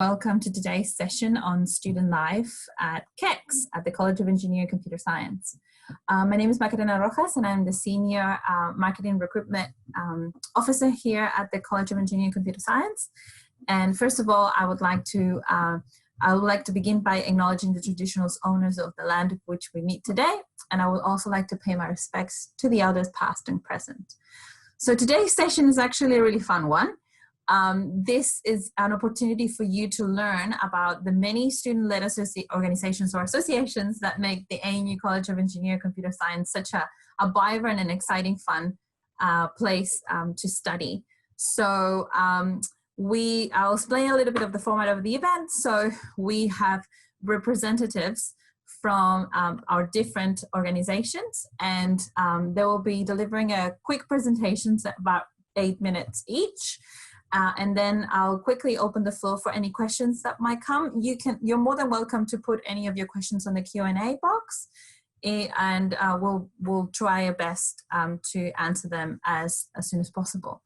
Welcome to today's session on student life at CECS at the College of Engineering and Computer Science. My name is Macarena Rojas and I'm the Senior Marketing Recruitment Officer here at the College of Engineering and Computer Science. And first of all, I would like to begin by acknowledging the traditional owners of the land of which we meet today. And I would also like to pay my respects to the elders past and present. So today's session is actually a really fun one. This is an opportunity for you to learn about the many student-led organizations or associations that make the ANU College of Engineering and Computer Science such a vibrant and exciting, fun place to study. So I'll explain a little bit of the format of the event. So we have representatives from our different organizations, and they will be delivering a quick presentations at about 8 minutes each. And then I'll quickly open the floor for any questions that might come. You're more than welcome to put any of your questions on the Q&A box, and we'll try our best to answer them as soon as possible.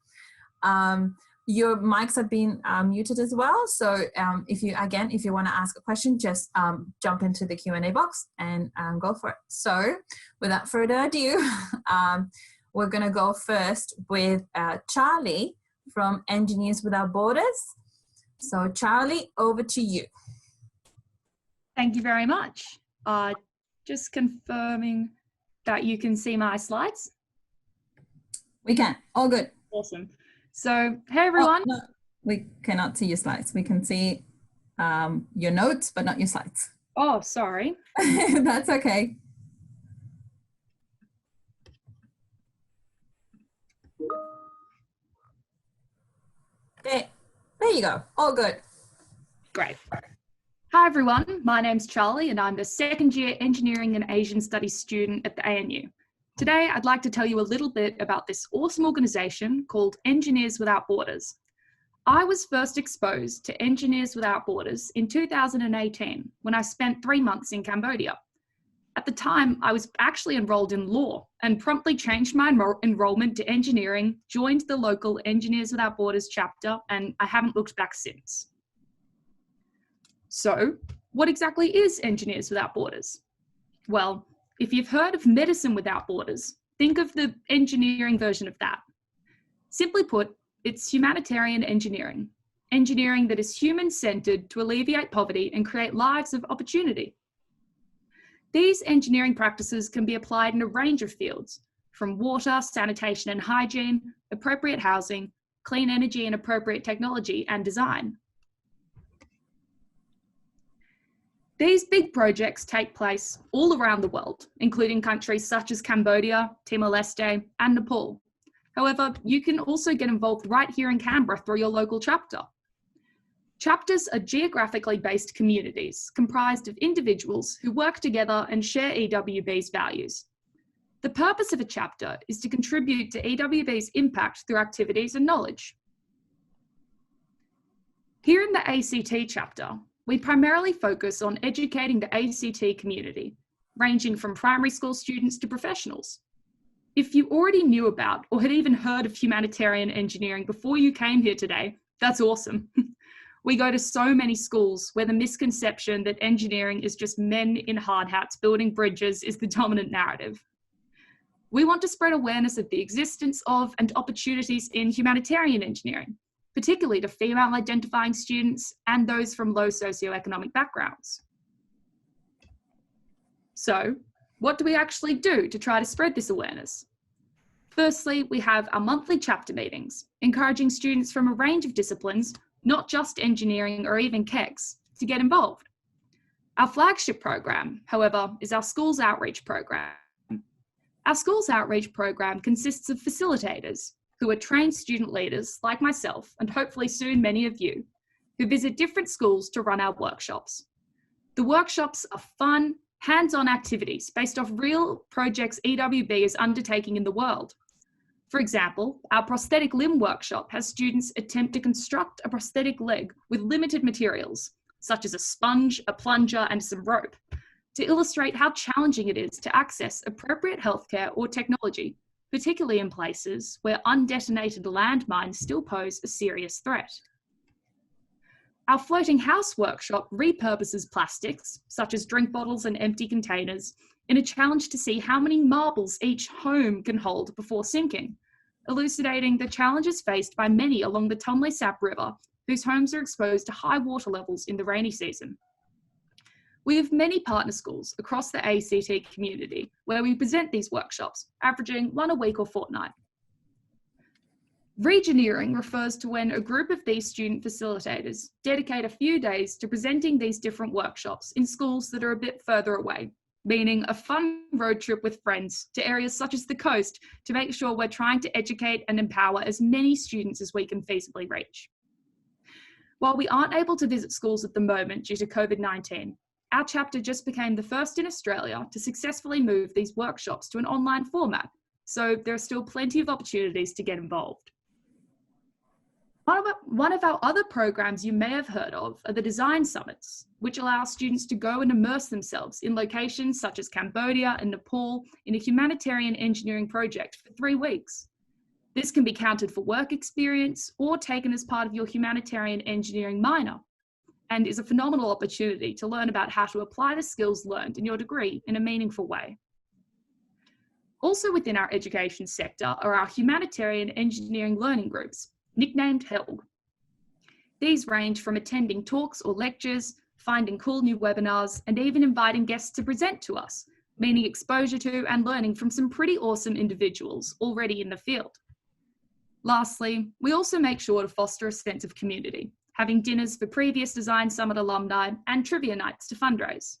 Your mics have been muted as well, so if you want to ask a question, just jump into the Q&A box and go for it. So without further ado, we're going to go first with Charlie from Engineers Without Borders. So Charlie, over to you. Thank you very much. Just confirming that you can see my slides. We can, all good. Awesome. So, hey everyone. Oh, no, we cannot see your slides. We can see your notes, but not your slides. Oh, sorry. That's okay. There you go. All good. Great. Hi everyone. My name's Charlie and I'm the second year Engineering and Asian Studies student at the ANU. Today, I'd like to tell you a little bit about this awesome organization called Engineers Without Borders. I was first exposed to Engineers Without Borders in 2018 when I spent 3 months in Cambodia. At the time, I was actually enrolled in law and promptly changed my enrollment to engineering, joined the local Engineers Without Borders chapter, and I haven't looked back since. So, what exactly is Engineers Without Borders? Well, if you've heard of Medicine Without Borders, think of the engineering version of that. Simply put, it's humanitarian engineering. Engineering that is human-centered to alleviate poverty and create lives of opportunity. These engineering practices can be applied in a range of fields, from water, sanitation and hygiene, appropriate housing, clean energy and appropriate technology and design. These big projects take place all around the world, including countries such as Cambodia, Timor-Leste and Nepal. However, you can also get involved right here in Canberra through your local chapter. Chapters are geographically based communities comprised of individuals who work together and share EWB's values. The purpose of a chapter is to contribute to EWB's impact through activities and knowledge. Here in the ACT chapter, we primarily focus on educating the ACT community, ranging from primary school students to professionals. If you already knew about or had even heard of humanitarian engineering before you came here today, that's awesome. We go to so many schools where the misconception that engineering is just men in hard hats building bridges is the dominant narrative. We want to spread awareness of the existence of and opportunities in humanitarian engineering, particularly to female identifying students and those from low socioeconomic backgrounds. So, what do we actually do to try to spread this awareness? Firstly, we have our monthly chapter meetings, encouraging students from a range of disciplines, not just engineering or even CECS, to get involved. Our flagship program, however, is our Schools Outreach program. Our Schools Outreach program consists of facilitators who are trained student leaders like myself, and hopefully soon many of you, who visit different schools to run our workshops. The workshops are fun, hands-on activities based off real projects EWB is undertaking in the world. For example, our prosthetic limb workshop has students attempt to construct a prosthetic leg with limited materials, such as a sponge, a plunger, and some rope, to illustrate how challenging it is to access appropriate healthcare or technology, particularly in places where undetonated landmines still pose a serious threat. Our floating house workshop repurposes plastics, such as drink bottles and empty containers, in a challenge to see how many marbles each home can hold before sinking, elucidating the challenges faced by many along the Tumley Sap River, whose homes are exposed to high water levels in the rainy season. We have many partner schools across the ACT community where we present these workshops, averaging one a week or fortnight. Regioneering refers to when a group of these student facilitators dedicate a few days to presenting these different workshops in schools that are a bit further away, meaning a fun road trip with friends to areas such as the coast to make sure we're trying to educate and empower as many students as we can feasibly reach. While we aren't able to visit schools at the moment due to COVID-19, our chapter just became the first in Australia to successfully move these workshops to an online format, so there are still plenty of opportunities to get involved. One of our other programs you may have heard of are the Design Summits, which allow students to go and immerse themselves in locations such as Cambodia and Nepal in a humanitarian engineering project for 3 weeks. This can be counted for work experience or taken as part of your humanitarian engineering minor, and is a phenomenal opportunity to learn about how to apply the skills learned in your degree in a meaningful way. Also within our education sector are our humanitarian engineering learning groups, nicknamed HELG. These range from attending talks or lectures, finding cool new webinars, and even inviting guests to present to us, meaning exposure to and learning from some pretty awesome individuals already in the field. Lastly, we also make sure to foster a sense of community, having dinners for previous Design Summit alumni and trivia nights to fundraise.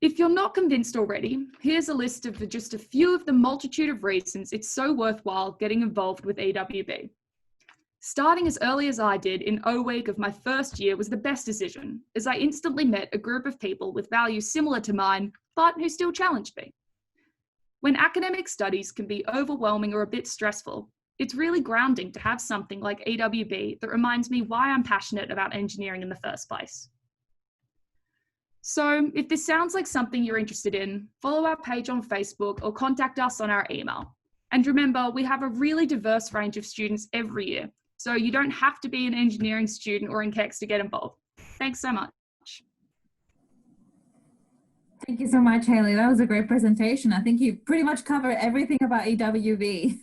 If you're not convinced already, here's a list of just a few of the multitude of reasons it's so worthwhile getting involved with EWB. Starting as early as I did in O Week of my first year was the best decision, as I instantly met a group of people with values similar to mine, but who still challenged me. When academic studies can be overwhelming or a bit stressful, it's really grounding to have something like EWB that reminds me why I'm passionate about engineering in the first place. So if this sounds like something you're interested in, follow our page on Facebook or contact us on our email. And remember, we have a really diverse range of students every year, so you don't have to be an engineering student or in CECS to get involved. Thanks so much. Thank you so much, Hayley. That was a great presentation. I think you pretty much covered everything about EWB.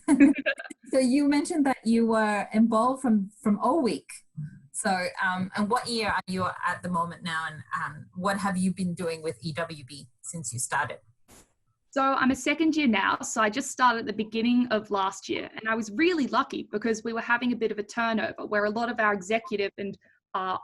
So you mentioned that you were involved from O Week. So, and what year are you at the moment now, and what have you been doing with EWB since you started? So I'm a second year now, so I just started at the beginning of last year, and I was really lucky because we were having a bit of a turnover where a lot of our executive and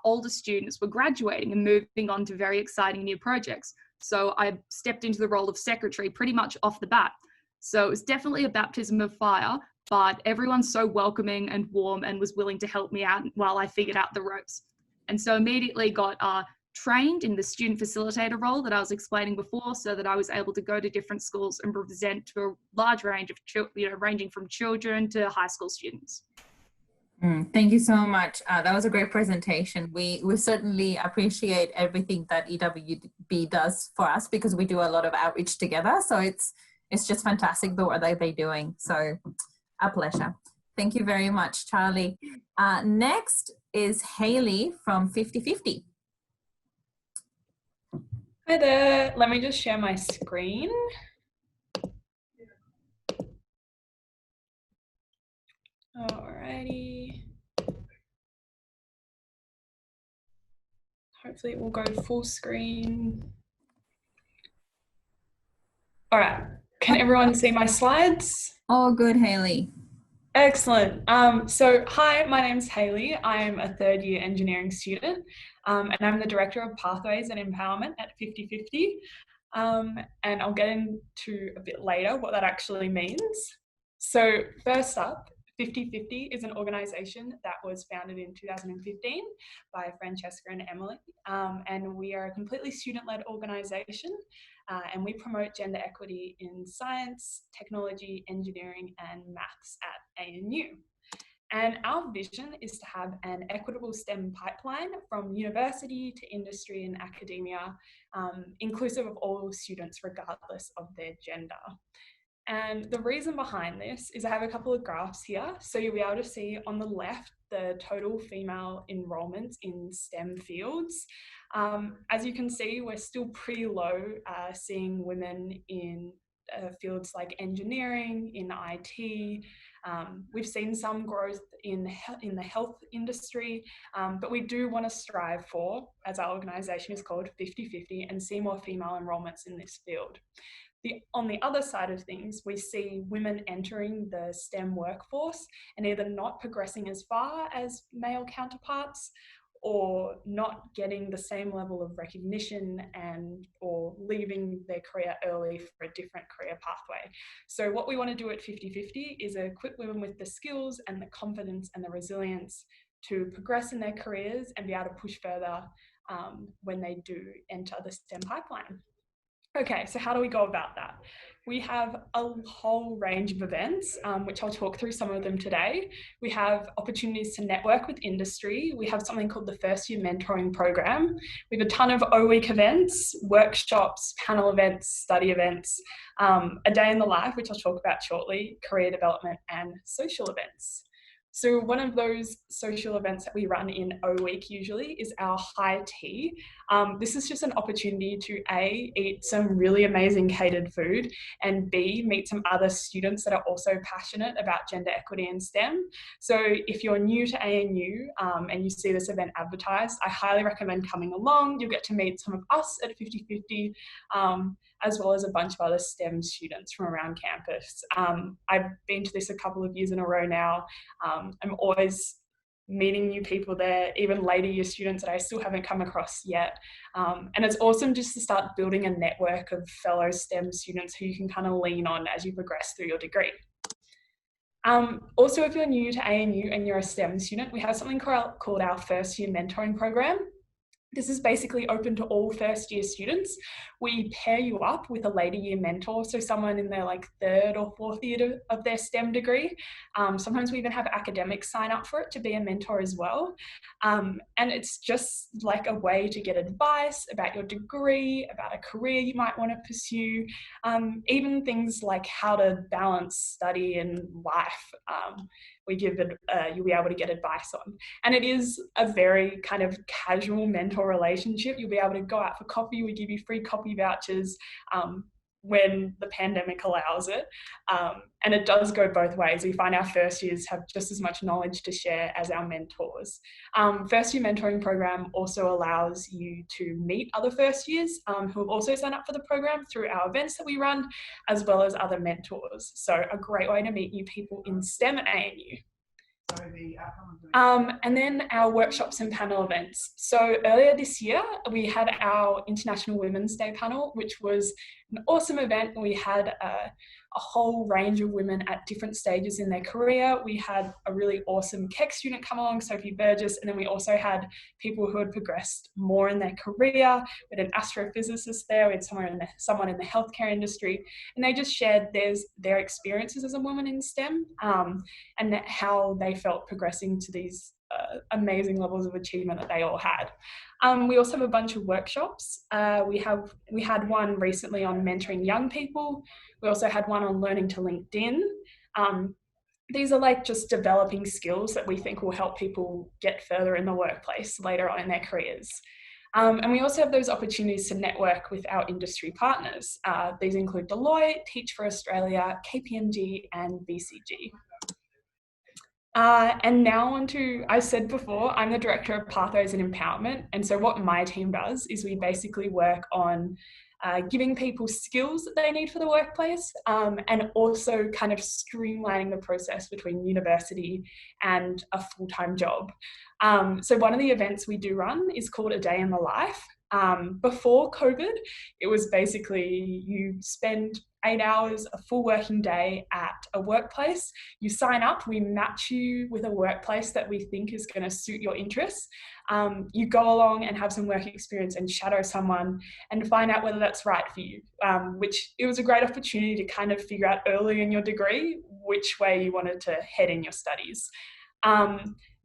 older students were graduating and moving on to very exciting new projects. So I stepped into the role of secretary pretty much off the bat. So it was definitely a baptism of fire, but everyone's so welcoming and warm and was willing to help me out while I figured out the ropes. And so immediately got trained in the student facilitator role that I was explaining before, so that I was able to go to different schools and present to a large range of children, ranging from children to high school students. Thank you so much. That was a great presentation. We certainly appreciate everything that EWB does for us, because we do a lot of outreach together. So it's just fantastic the work that they're doing. So a pleasure. Thank you very much, Charlie. Next is Hayley from 50/50. Hi there. Let me just share my screen. Alrighty. Hopefully it will go full screen. All right. Can everyone see my slides? All good, Hayley. Excellent. So hi, my name's Hayley. I'm a third year engineering student, and I'm the Director of Pathways and Empowerment at 50/50. And I'll get into a bit later what that actually means. So first up, 50/50 is an organisation that was founded in 2015 by Francesca and Emily, and we are a completely student-led organisation, and we promote gender equity in science, technology, engineering and maths at ANU. And our vision is to have an equitable STEM pipeline from university to industry and academia, inclusive of all students regardless of their gender. And the reason behind this is I have a couple of graphs here. So you'll be able to see on the left the total female enrolments in STEM fields. As you can see, we're still pretty low seeing women in fields like engineering, in IT. We've seen some growth in the health industry, but we do want to strive for, as our organisation is called, 50-50 and see more female enrolments in this field. On the other side of things, we see women entering the STEM workforce and either not progressing as far as male counterparts or not getting the same level of recognition or leaving their career early for a different career pathway. So what we want to do at 50-50 is equip women with the skills and the confidence and the resilience to progress in their careers and be able to push further when they do enter the STEM pipeline. Okay, so how do we go about that? We have a whole range of events, which I'll talk through some of them today. We have opportunities to network with industry. We have something called the First Year Mentoring Program. We have a ton of O-Week events, workshops, panel events, study events, a day in the life, which I'll talk about shortly, career development and social events. So one of those social events that we run in O-Week usually is our high tea. This is just an opportunity to A, eat some really amazing catered food, and B, meet some other students that are also passionate about gender equity and STEM. So if you're new to ANU and you see this event advertised, I highly recommend coming along. You'll get to meet some of us at 50-50, as well as a bunch of other STEM students from around campus. I've been to this a couple of years in a row now. I'm always meeting new people there, even later year students that I still haven't come across yet. And it's awesome just to start building a network of fellow STEM students who you can kind of lean on as you progress through your degree. Also, if you're new to ANU and you're a STEM student, we have something called our First Year Mentoring Program. This is basically open to all first year students. We pair you up with a later year mentor, so someone in their third or fourth year of their STEM degree. Sometimes we even have academics sign up for it to be a mentor as well. And it's just like a way to get advice about your degree, about a career you might want to pursue, even things like how to balance study and life. You'll be able to get advice on. And it is a very kind of casual mentor relationship. You'll be able to go out for coffee. We give you free coffee vouchers when the pandemic allows it. And it does go both ways. We find our first years have just as much knowledge to share as our mentors. First year mentoring program also allows you to meet other first years who have also signed up for the program through our events that we run, as well as other mentors. So a great way to meet new people in STEM at ANU. And then our workshops and panel events. So earlier this year, we had our International Women's Day panel, which was an awesome event. We had a whole range of women at different stages in their career. We had a really awesome CEC student come along, Sophie Burgess, and then we also had people who had progressed more in their career. We had an astrophysicist there, we had someone in the healthcare industry, and they just shared their experiences as a woman in STEM and how they felt progressing to these amazing levels of achievement that they all had. We also have a bunch of workshops. We had one recently on mentoring young people. We also had one on learning to LinkedIn. These are just developing skills that we think will help people get further in the workplace later on in their careers. And we also have those opportunities to network with our industry partners. These include Deloitte, Teach for Australia, KPMG, and BCG. And now I said before, I'm the Director of Pathways and Empowerment. And so what my team does is we basically work on giving people skills that they need for the workplace and also kind of streamlining the process between university and a full-time job. So one of the events we do run is called A Day in the Life. Before COVID, it was basically you spend 8 hours, a full working day at a workplace. You sign up, we match you with a workplace that we think is going to suit your interests. You go along and have some work experience and shadow someone and find out whether that's right for you, which it was a great opportunity to kind of figure out early in your degree which way you wanted to head in your studies.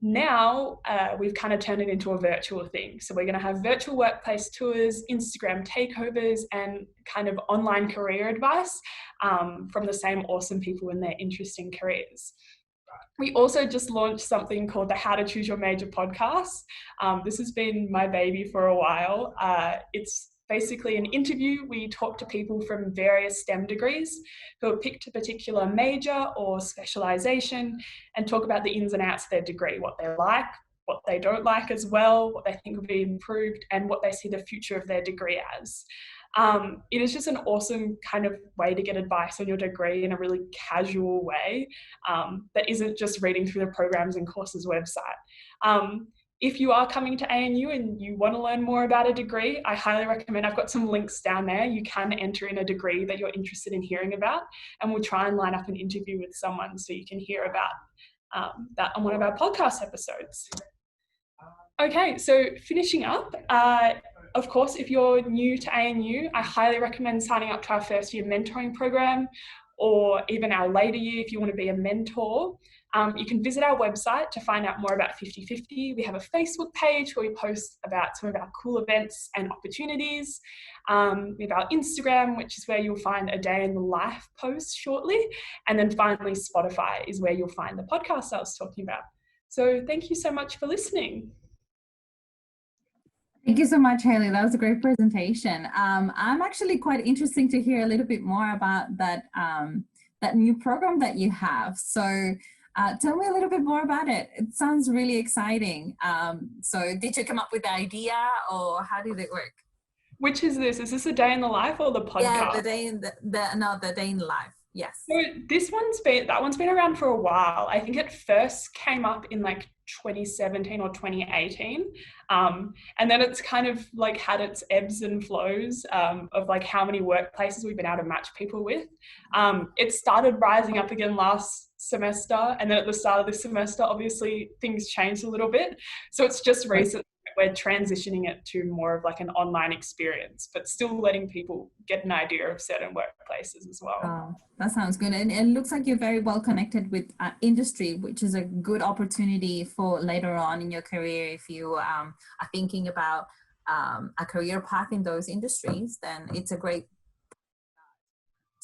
Now we've kind of turned it into a virtual thing. So we're going to have virtual workplace tours, Instagram takeovers, and kind of online career advice from the same awesome people in their interesting careers. We also just launched something called the How to Choose Your Major podcast. This has been my baby for a while. It's basically an interview. We talk to people from various STEM degrees who have picked a particular major or specialisation and talk about the ins and outs of their degree, what they like, what they don't like as well, what they think will be improved, and what they see the future of their degree as. It is just an awesome kind of way to get advice on your degree in a really casual way that isn't just reading through the programs and courses website. If you are coming to ANU and you want to learn more about a degree, I highly recommend, I've got some links down there. You can enter in a degree that you're interested in hearing about, and we'll try and line up an interview with someone so you can hear about that on one of our podcast episodes. Okay, so finishing up, of course, if you're new to ANU, I highly recommend signing up to our first year mentoring program, or even our later year if you want to be a mentor. You can visit our website to find out more about 50/50. We have a Facebook page where we post about some of our cool events and opportunities. We have our Instagram, which is where you'll find a day in the life post shortly. And then finally, Spotify is where you'll find the podcast I was talking about. So thank you so much for listening. Thank you so much, Hayley. That was a great presentation. I'm actually quite interested to hear a little bit more about that, that new program that you have. So tell me a little bit more about it. It sounds really exciting. So did you come up with the idea, or how did it work? Which is this? Is this a day in the life or the podcast? Yeah, the day in the day in life. Yes. So that one's been around for a while. I think it first came up in like 2017 or 2018. And then it's kind of like had its ebbs and flows of like how many workplaces we've been able to match people with. It started rising up again last semester, and then at the start of this semester, obviously things changed a little bit. So it's just recent. We're transitioning it to more of like an online experience, but still letting people get an idea of certain workplaces as well. Oh, that sounds good. And it looks like you're very well connected with industry, which is a good opportunity for later on in your career. If you are thinking about a career path in those industries, then it's a great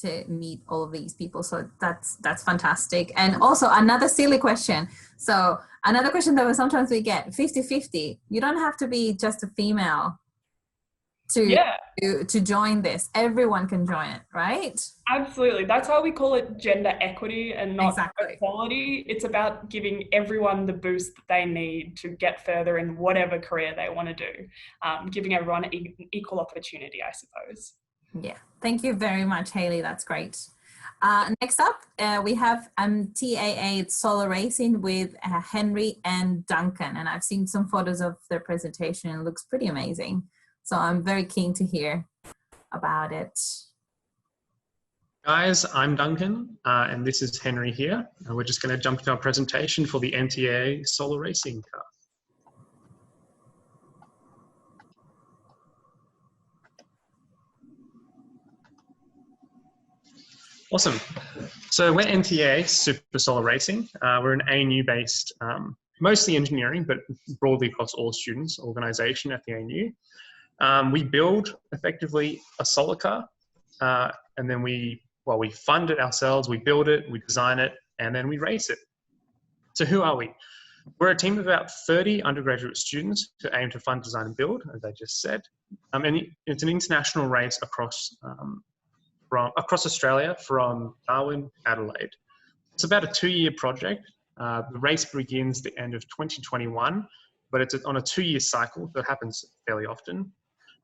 to meet all of these people. So that's fantastic. And also another silly question. So another question that sometimes we get, 50/50. You don't have to be just a female to join this. Everyone can join it, right? Absolutely. That's why we call it gender equity and not equality. It's about giving everyone the boost that they need to get further in whatever career they want to do. Giving everyone equal opportunity, I suppose. Yeah, thank you very much, Hayley. That's great. Next up, we have MTAA Solar Racing with Henry and Duncan. And I've seen some photos of their presentation. It looks pretty amazing. So I'm very keen to hear about it. Guys, I'm Duncan, and this is Henry here. And we're just going to jump into our presentation for the MTAA Solar Racing car. Awesome. So we're MTAA, Super Solar Racing. We're an ANU-based, mostly engineering, but broadly across all students organisation at the ANU. We build effectively a solar car, and then we fund it ourselves, we build it, we design it, and then we race it. So who are we? We're a team of about 30 undergraduate students who aim to fund, design and build, as I just said. And it's an international race across Australia, from Darwin, Adelaide. It's about a 2-year project. The race begins the end of 2021, but it's on a 2-year cycle that happens fairly often.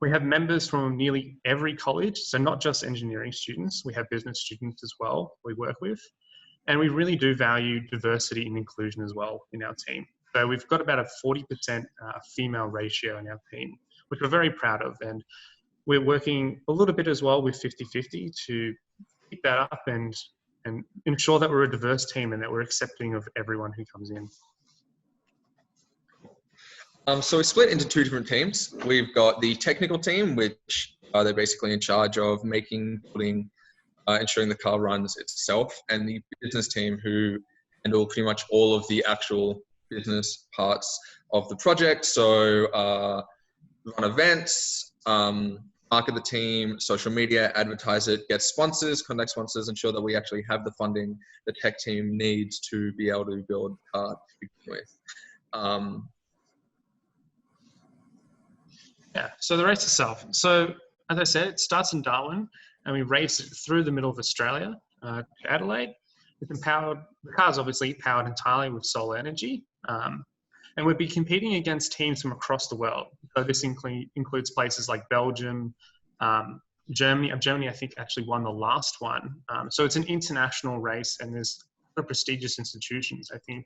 We have members from nearly every college, so not just engineering students, we have business students as well we work with. And we really do value diversity and inclusion as well in our team. So we've got about a 40% female ratio in our team, which we're very proud of. And we're working a little bit as well with 50/50 to keep that up and ensure that we're a diverse team and that we're accepting of everyone who comes in. So we split into 2 different teams. We've got the technical team, which they're basically in charge of making, building, ensuring the car runs itself, and the business team who handle pretty much all of the actual business parts of the project. So run events, market the team, social media, advertise it, get sponsors, contact sponsors, ensure that we actually have the funding the tech team needs to be able to build a car to begin with. Yeah, so the race itself. So as I said, it starts in Darwin and we race it through the middle of Australia to Adelaide. It's empowered, the car's obviously powered entirely with solar energy. And we'll be competing against teams from across the world. So this includes places like Belgium, Germany. Germany, I think, actually won the last one. So it's an international race and there's prestigious institutions. I think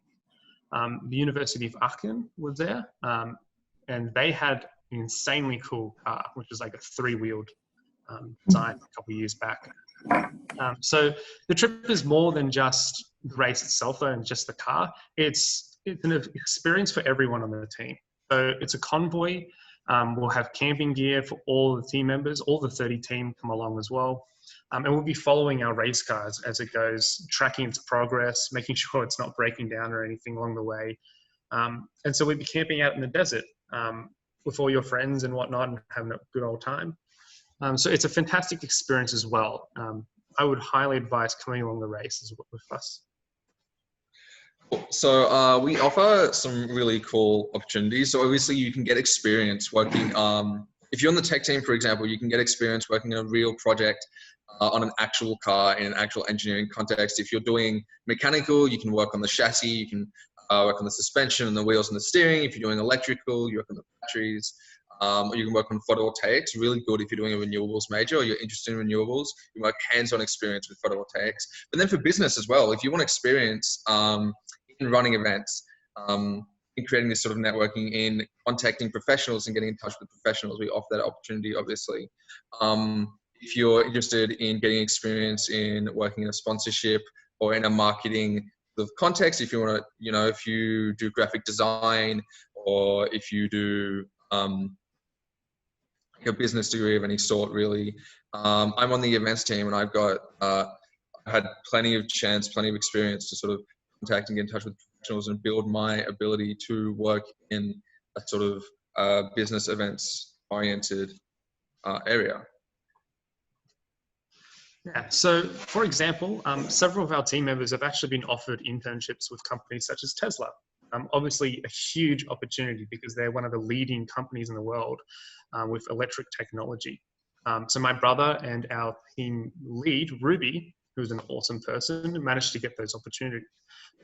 the University of Aachen was there and they had an insanely cool car, which is like a three-wheeled design a couple of years back. So the trip is more than just the race itself though, and just the car. It's an experience for everyone on the team. So it's a convoy. We'll have camping gear for all the team members. All the 30 team come along as well. And we'll be following our race cars as it goes, tracking its progress, making sure it's not breaking down or anything along the way. And so we'll be camping out in the desert with all your friends and whatnot and having a good old time. So it's a fantastic experience as well. I would highly advise coming along the race with us. So we offer some really cool opportunities. So obviously you can get experience working, if you're on the tech team, for example, you can get experience working on a real project on an actual car in an actual engineering context. If you're doing mechanical, you can work on the chassis, you can work on the suspension and the wheels and the steering. If you're doing electrical, you work on the batteries. Or you can work on photovoltaics, really good if you're doing a renewables major or you're interested in renewables. You work hands-on experience with photovoltaics. But then for business as well, if you want experience in running events, in creating this sort of networking, in contacting professionals and getting in touch with professionals, we offer that opportunity, obviously. If you're interested in getting experience in working in a sponsorship or in a marketing of context, if you want to, if you do graphic design or if you do a business degree of any sort, really. I'm on the events team and I've got, had plenty of experience to sort of contact and get in touch with professionals and build my ability to work in a sort of business events oriented area. Yeah, so for example, several of our team members have actually been offered internships with companies such as Tesla. Obviously a huge opportunity because they're one of the leading companies in the world with electric technology. So my brother and our team lead, Ruby, who's an awesome person, managed to get those opportunities.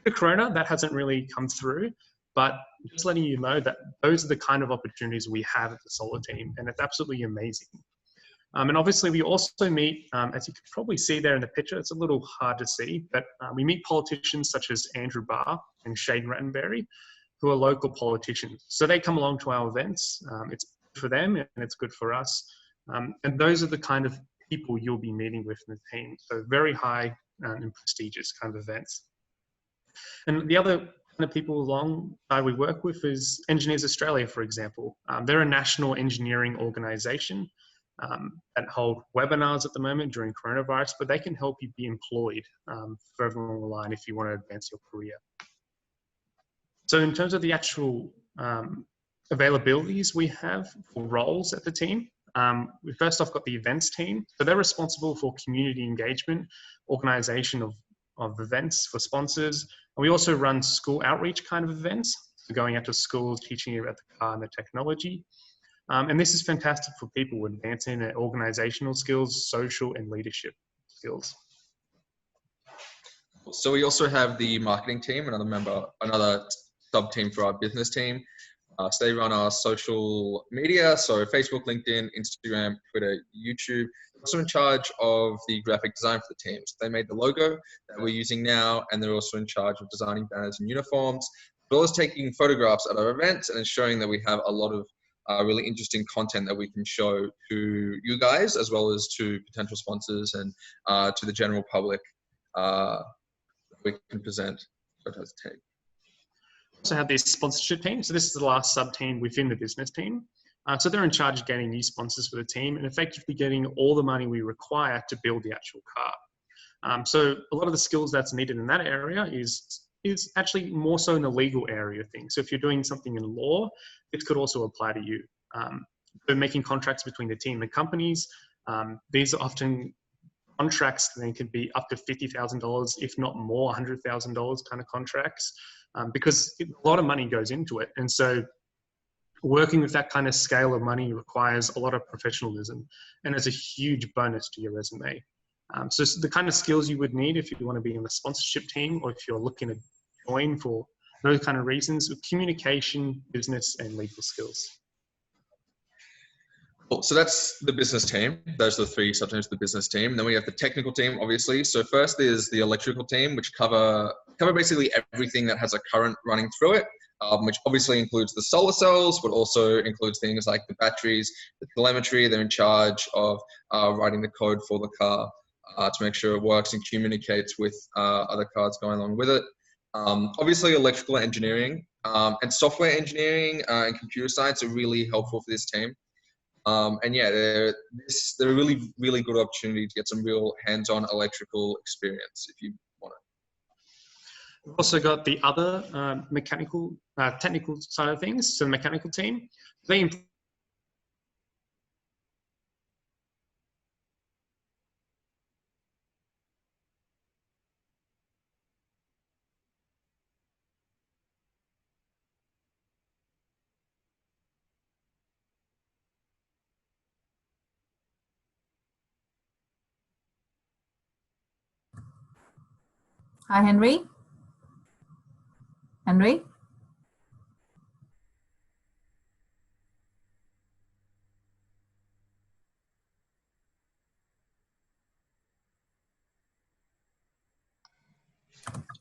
The Corona, that hasn't really come through, but just letting you know that those are the kind of opportunities we have at the solar team, and it's absolutely amazing. And obviously we also meet, as you can probably see there in the picture, it's a little hard to see, but we meet politicians such as Andrew Barr and Shane Rattenberry, who are local politicians. So they come along to our events. It's good for them and it's good for us. And those are the kind of people you'll be meeting with in the team. So very high and prestigious kind of events. And the other kind of people alongside we work with is Engineers Australia, for example. They're a national engineering organisation that hold webinars at the moment during coronavirus, but they can help you be employed further along the line if you want to advance your career. So in terms of the actual availabilities we have for roles at the team, we first off got the events team. So they're responsible for community engagement, organisation of events for sponsors. And we also run school outreach kind of events, so going out to schools, teaching about the car and the technology. And this is fantastic for people advancing their organizational skills, social and leadership skills. So we also have the marketing team, another sub team for our business team. So they run our social media, so Facebook, LinkedIn, Instagram, Twitter, YouTube. They're also in charge of the graphic design for the teams. They made the logo that we're using now, and they're also in charge of designing banners and uniforms, as well as taking photographs at our events and ensuring that we have a lot of really interesting content that we can show to you guys, as well as to potential sponsors and to the general public that we can present. Also have this sponsorship team. So this is the last sub team within the business team. So they're in charge of getting new sponsors for the team and effectively getting all the money we require to build the actual car. So a lot of the skills that's needed in that area is is actually more so in the legal area of things. So if you're doing something in law, it could also apply to you. So making contracts between the team and companies, these are often contracts that could be up to $50,000, if not more, $100,000 kind of contracts, because a lot of money goes into it. And so working with that kind of scale of money requires a lot of professionalism, and it's a huge bonus to your resume. So the kind of skills you would need if you want to be in the sponsorship team, or if you're looking to join for those kind of reasons, with communication, business, and legal skills. Cool. So that's the business team. Those are the three subteams of the business team. And then we have the technical team, obviously. So first is the electrical team, which cover basically everything that has a current running through it, which obviously includes the solar cells, but also includes things like the batteries, the telemetry. They're in charge of writing the code for the car to make sure it works and communicates with other cars going along with it. Obviously, electrical engineering and software engineering and computer science are really helpful for this team. And yeah, they're a really, really good opportunity to get some real hands-on electrical experience if you want it. We've also got the other technical side of things. So the mechanical team, they Hi, Henry. Henry?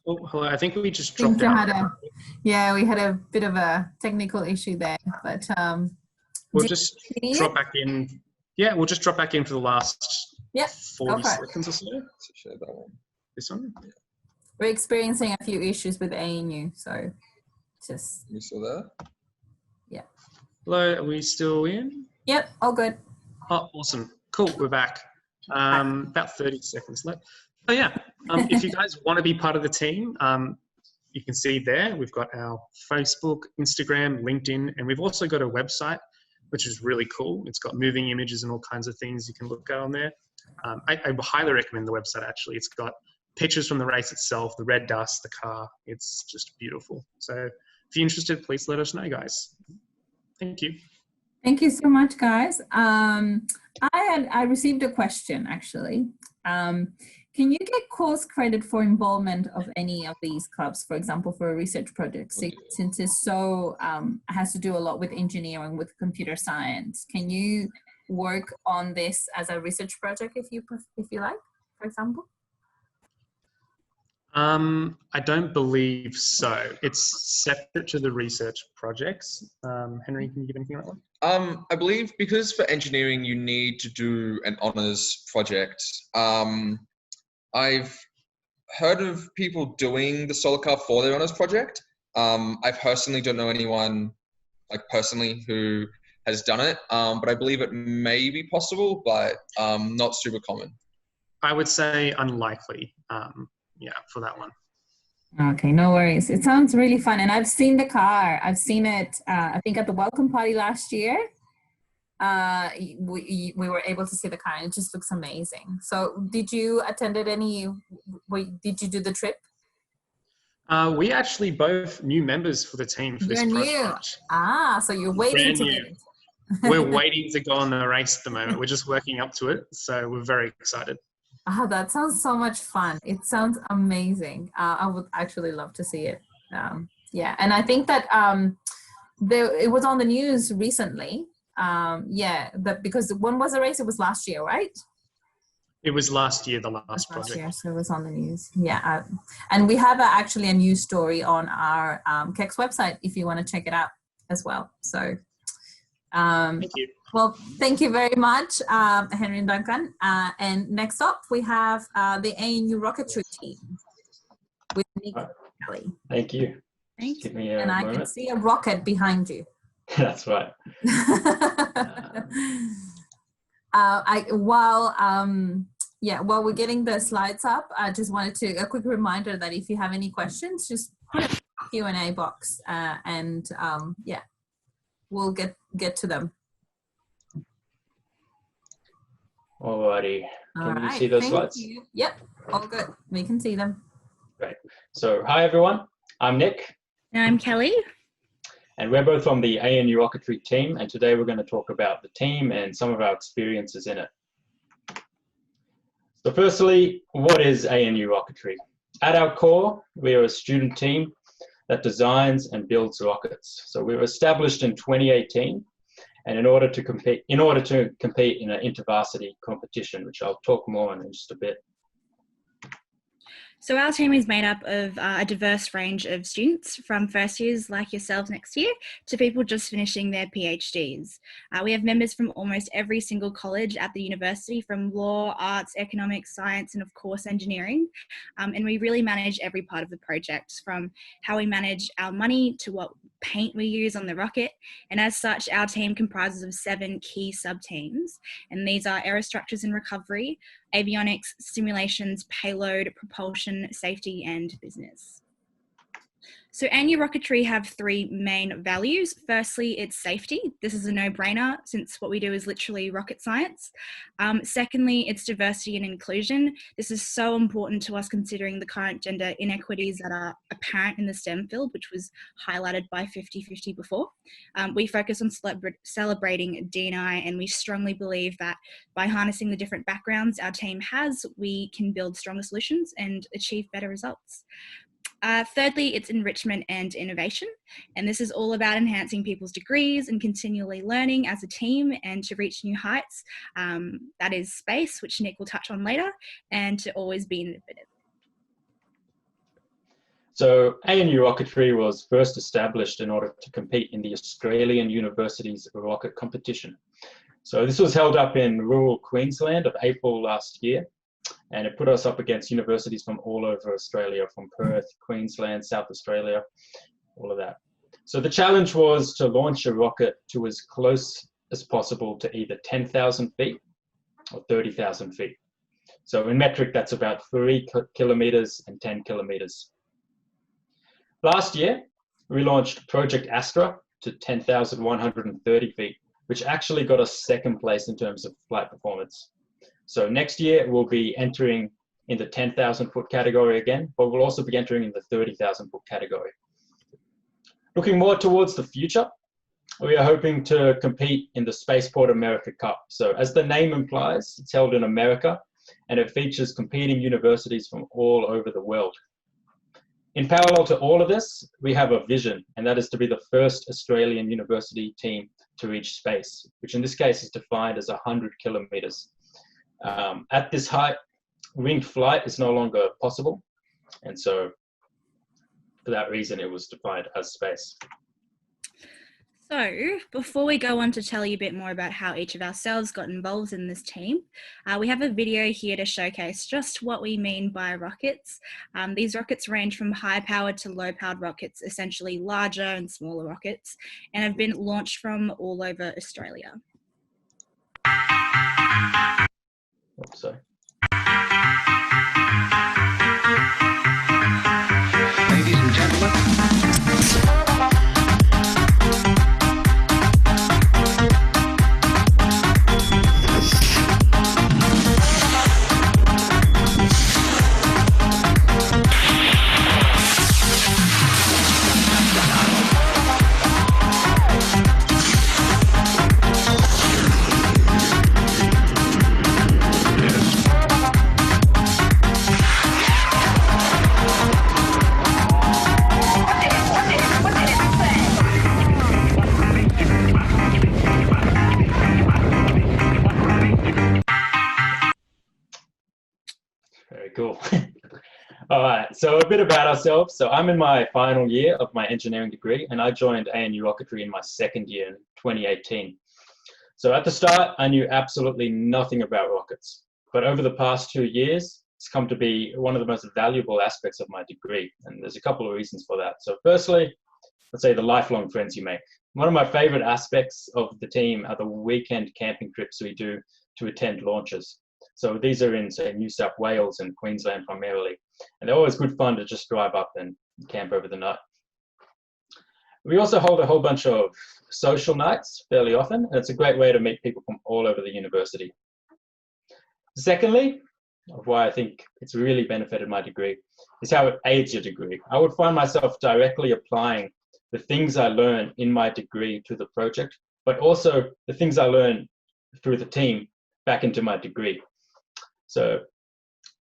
Oh, hello. I think we just dropped out. Yeah, we had a bit of a technical issue there, but we'll just drop back in. Yeah, we'll just drop back in for the last 40 seconds or so. Share that one. This one? Yeah. We're experiencing a few issues with ANU, so just... You still there? Yeah. Hello, are we still in? Yep, all good. Oh, awesome. Cool, we're back. About 30 seconds left. So yeah, if you guys want to be part of the team, you can see there, we've got our Facebook, Instagram, LinkedIn, and we've also got a website, which is really cool. It's got moving images and all kinds of things you can look at on there. I highly recommend the website, actually. It's got pictures from the race itself, the red dust, the car. It's just beautiful. So if you're interested, please let us know, guys. Thank you. Thank you so much, guys. I received a question, actually. Can you get course credit for involvement of any of these clubs, for example, for a research project, since it's so, has to do a lot with engineering, with computer science? Can you work on this as a research project if you like, for example? I don't believe so. It's separate to the research projects. Henry, can you give anything on that one? I believe because for engineering you need to do an honours project. I've heard of people doing the solar car for their honours project. I personally don't know anyone, like personally, who has done it, but I believe it may be possible, but not super common. I would say unlikely. Yeah, for that one. Okay, no worries. It sounds really fun. And I've seen the car. I've seen it, I think at the welcome party last year. We were able to see the car and it just looks amazing. So did you attend any, did you do the trip? We actually both new members for the team for this project. So you're waiting to get it. We're waiting to go on the race at the moment. We're just working up to it. So we're very excited. That sounds so much fun. It sounds amazing. I would actually love to see it. Yeah, and I think that it was on the news recently. Because when was the race? It was last year, right? It was last year, the last project. Last year, so it was on the news. Yeah, and we have actually a news story on our CECS website if you want to check it out as well. So, thank you. Well, thank you very much, Henry and Duncan. And next up, we have the ANU Rocketry team with Nick Kelly. Thank you. Thanks. Give me a and moment. I can see a rocket behind you. That's right. Yeah, while we're getting the slides up, I just wanted to, a quick reminder that if you have any questions, just put it in the Q&A box and yeah, we'll get to them. Alrighty, All can you right, see those thank slides? you. Yep, all good. We can see them. Great. So hi everyone, I'm Nick. And I'm Kelly. And we're both from the ANU Rocketry team, and today we're going to talk about the team and some of our experiences in it. So firstly, what is ANU Rocketry? At our core, we are a student team that designs and builds rockets. So we were established in 2018, and in order to compete in an intervarsity competition, which I'll talk more on in just a bit. So our team is made up of a diverse range of students, from first years like yourselves next year to people just finishing their PhDs. We have members from almost every single college at the university, from law, arts, economics, science, and of course engineering. And we really manage every part of the project, from how we manage our money to what paint we use on the rocket. And as such, our team comprises of 7 key sub-teams, and these are aerostructures and recovery, avionics, simulations, payload, propulsion, safety, and business. So ANU Rocketry have 3 main values. Firstly, it's safety. This is a no-brainer since what we do is literally rocket science. Secondly, it's diversity and inclusion. This is so important to us considering the current gender inequities that are apparent in the STEM field, which was highlighted by 50/50 before. We focus on celebrating D&I, and we strongly believe that by harnessing the different backgrounds our team has, we can build stronger solutions and achieve better results. Thirdly, it's enrichment and innovation, and this is all about enhancing people's degrees and continually learning as a team and to reach new heights. That is space, which Nick will touch on later, and to always be innovative. So ANU Rocketry was first established in order to compete in the Australian Universities Rocket Competition. So this was held up in rural Queensland of April last year. And it put us up against universities from all over Australia, from Perth, Queensland, South Australia, all of that. So the challenge was to launch a rocket to as close as possible to either 10,000 feet or 30,000 feet. So in metric, that's about 3 kilometers and 10 kilometers. Last year, we launched Project Astra to 10,130 feet, which actually got us 2nd place in terms of flight performance. So next year we'll be entering in the 10,000 foot category again, but we'll also be entering in the 30,000 foot category. Looking more towards the future, we are hoping to compete in the Spaceport America Cup. So as the name implies, it's held in America, and it features competing universities from all over the world. In parallel to all of this, we have a vision, and that is to be the first Australian university team to reach space, which in this case is defined as 100 kilometers. At this height, winged flight is no longer possible, and so for that reason it was defined as space. So before we go on to tell you a bit more about how each of ourselves got involved in this team, we have a video here to showcase just what we mean by rockets. These rockets range from high-powered to low-powered rockets, essentially larger and smaller rockets, and have been launched from all over Australia. Oops, sorry. Ladies and gentlemen. Cool. All right, so a bit about ourselves. So I'm in my final year of my engineering degree, and I joined ANU Rocketry in my 2nd year in 2018. So at the start, I knew absolutely nothing about rockets, but over the past 2 years, it's come to be one of the most valuable aspects of my degree, and there's a couple of reasons for that. So firstly, let's say the lifelong friends you make. One of my favorite aspects of the team are the weekend camping trips we do to attend launches. So these are in, say, New South Wales and Queensland primarily. And they're always good fun to just drive up and camp over the night. We also hold a whole bunch of social nights fairly often, and it's a great way to meet people from all over the university. Secondly, of why I think it's really benefited my degree, is how it aids your degree. I would find myself directly applying the things I learn in my degree to the project, but also the things I learn through the team back into my degree. So,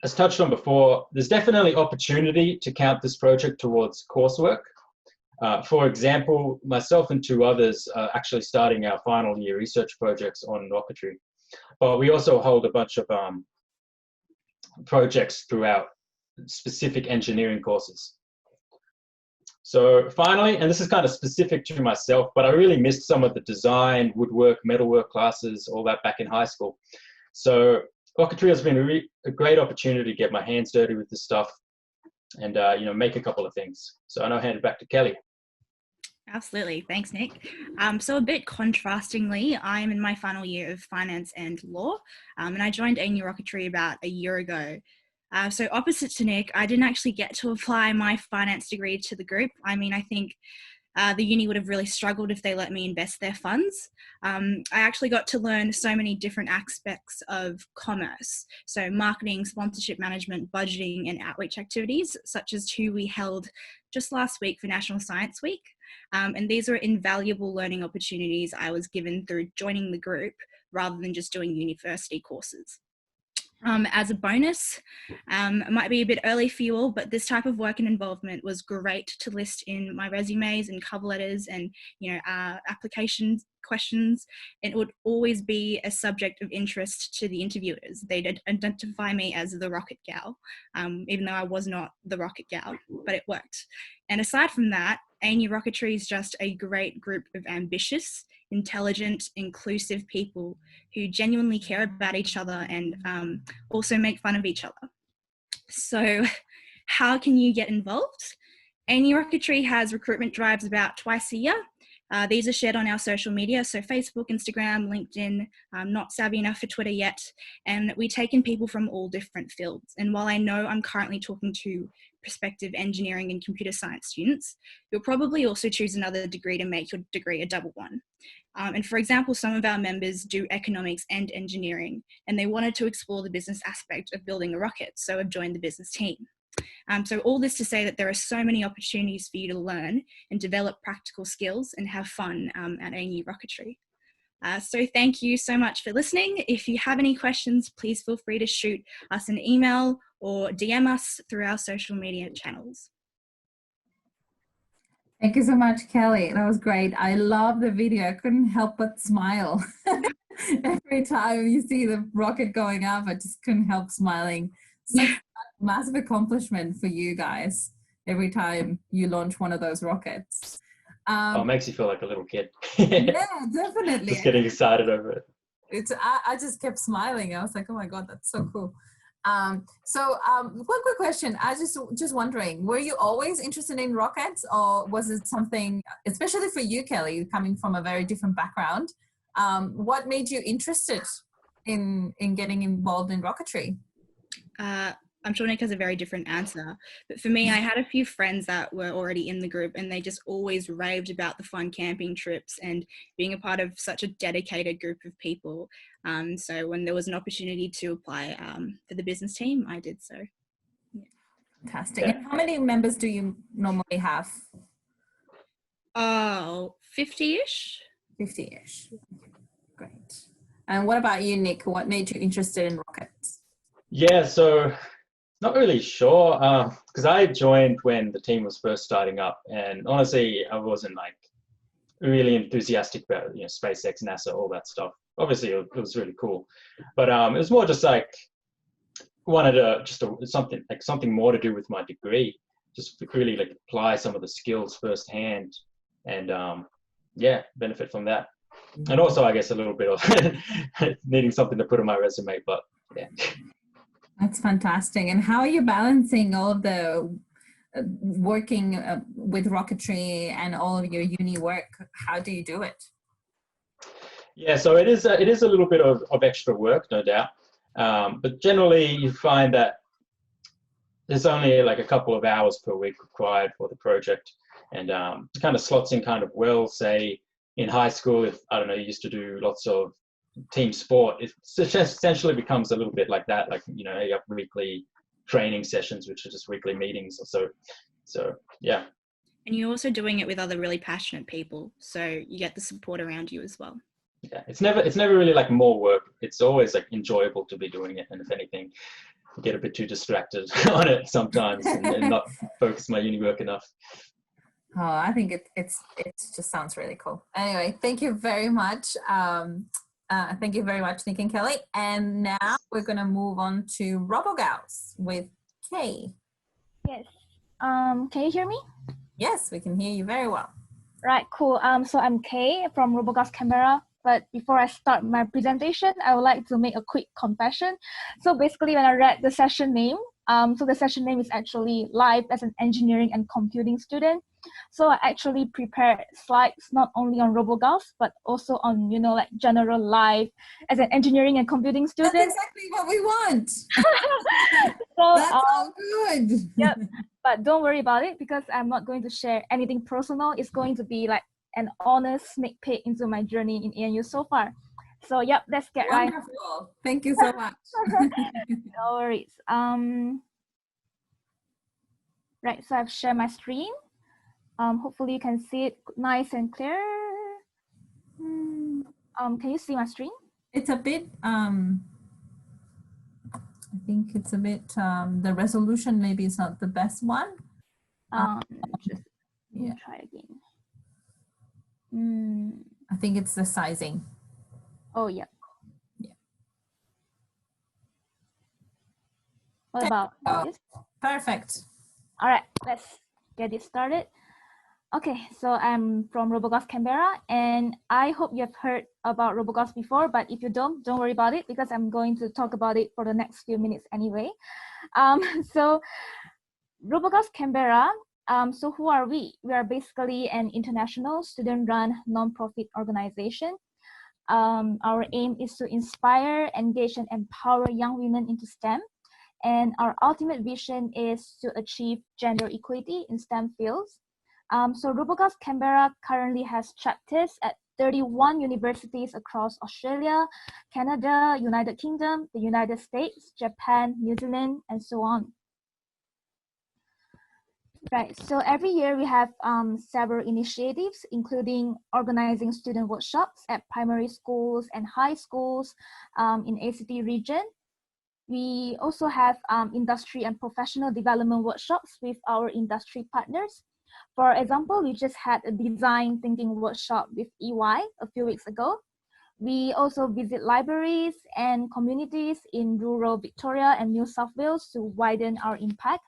as touched on before, there's definitely opportunity to count this project towards coursework. For example, myself and 2 others are actually starting our final year research projects on Rocketry. But we also hold a bunch of projects throughout specific engineering courses. So finally, and this is kind of specific to myself, but I really missed some of the design, woodwork, metalwork classes, all that back in high school. So Rocketry has been a great opportunity to get my hands dirty with this stuff and make a couple of things. So I now hand it back to Kelly. Absolutely. Thanks, Nick. So a bit contrastingly, I'm in my final year of finance and law, and I joined ANU Rocketry about a year ago. So opposite to Nick, I didn't actually get to apply my finance degree to the group. I mean, I think the uni would have really struggled if they let me invest their funds. I actually got to learn so many different aspects of commerce. So marketing, sponsorship management, budgeting, and outreach activities, such as 2 we held just last week for National Science Week. And these are invaluable learning opportunities I was given through joining the group rather than just doing university courses. As a bonus, it might be a bit early for you all, but this type of work and involvement was great to list in my resumes and cover letters and application questions. It would always be a subject of interest to the interviewers. They'd identify me as the rocket gal, even though I was not the rocket gal, but it worked. And aside from that, ANU Rocketry is just a great group of ambitious, intelligent, inclusive people who genuinely care about each other and also make fun of each other. So how can you get involved? ANU Rocketry has recruitment drives about twice a year. These are shared on our social media, so Facebook, Instagram, LinkedIn. I'm not savvy enough for Twitter yet. And we take in people from all different fields. And while I know I'm currently talking to prospective engineering and computer science students, you'll probably also choose another degree to make your degree a double one. And for example, some of our members do economics and engineering, and they wanted to explore the business aspect of building a rocket, so have joined the business team. So all this to say that there are so many opportunities for you to learn and develop practical skills and have fun at ANU Rocketry. So thank you so much for listening. If you have any questions, please feel free to shoot us an email or DM us through our social media channels. Thank you so much, Kelly. That was great. I love the video. I couldn't help but smile. Every time you see the rocket going up, I just couldn't help smiling. Such a massive accomplishment for you guys every time you launch one of those rockets. It makes you feel like a little kid. Yeah, definitely. Just getting excited over it. I just kept smiling. I was like, oh my God, that's so cool. One quick question. I just wondering, were you always interested in rockets, or was it something, especially for you, Kelly, coming from a very different background, what made you interested in getting involved in rocketry? I'm sure Nick has a very different answer, but for me, I had a few friends that were already in the group and they just always raved about the fun camping trips and being a part of such a dedicated group of people. So when there was an opportunity to apply for the business team, I did so. Yeah. Fantastic. And how many members do you normally have? 50-ish. 50-ish. Great. And what about you, Nick? What made you interested in rockets? Yeah, so not really sure, because I joined when the team was first starting up, and honestly, I wasn't like really enthusiastic about SpaceX, NASA, all that stuff. Obviously, it was really cool, but it was more just like wanted something more to do with my degree, just really like apply some of the skills firsthand, and benefit from that. And also, I guess a little bit of needing something to put on my resume, but yeah. That's fantastic. And how are you balancing all of the working with rocketry and all of your uni work? How do you do it? Yeah, so it is a little bit of extra work, no doubt. But generally, you find that there's only like a couple of hours per week required for the project, and it kind of slots in kind of well. Say in high school, if I don't know, you used to do lots of team sport, it essentially becomes a little bit like that. Like, you know, you have weekly training sessions, which are just weekly meetings or so. So yeah. And you're also doing it with other really passionate people, so you get the support around you as well. Yeah, it's never really like more work. It's always like enjoyable to be doing it, and if anything, I get a bit too distracted on it sometimes and not focus my uni work enough. Oh, I think it just sounds really cool. Anyway, thank you very much. Thank you very much, Nick and Kelly. And now we're going to move on to Robogals with Kay. Yes. Can you hear me? Yes, we can hear you very well. Right, cool. So I'm Kay from Robogals Canberra. But before I start my presentation, I would like to make a quick confession. So basically, when I read the session name, so the session name is actually Live as an Engineering and Computing Student. So I actually prepared slides not only on Robogals, but also on, you know, like general life as an engineering and computing student. That's exactly what we want. So, that's all good. Yep. But don't worry about it, because I'm not going to share anything personal. It's going to be like an honest sneak peek into my journey in ANU so far. So yep, let's get right. Wonderful. Thank you so much. No worries. Right, so I've shared my screen. Hopefully you can see it nice and clear. Can you see my screen? It's a bit, I think it's a bit, the resolution maybe is not the best one. Just yeah. Try again. I think it's the sizing. Oh, yeah. Yeah. What about this? Perfect. All right, let's get it started. Okay, so I'm from Robogals Canberra, and I hope you have heard about Robogals before, but if you don't worry about it, because I'm going to talk about it for the next few minutes anyway. So Robogals Canberra, so who are we? We are basically an international student-run non-profit organization. Our aim is to inspire, engage, and empower young women into STEM. And our ultimate vision is to achieve gender equity in STEM fields. So Robogals Canberra currently has chapters at 31 universities across Australia, Canada, United Kingdom, the United States, Japan, New Zealand, and so on. Right, so every year we have several initiatives, including organizing student workshops at primary schools and high schools in ACT region. We also have industry and professional development workshops with our industry partners. For example, we just had a design thinking workshop with EY a few weeks ago. We also visit libraries and communities in rural Victoria and New South Wales to widen our impact.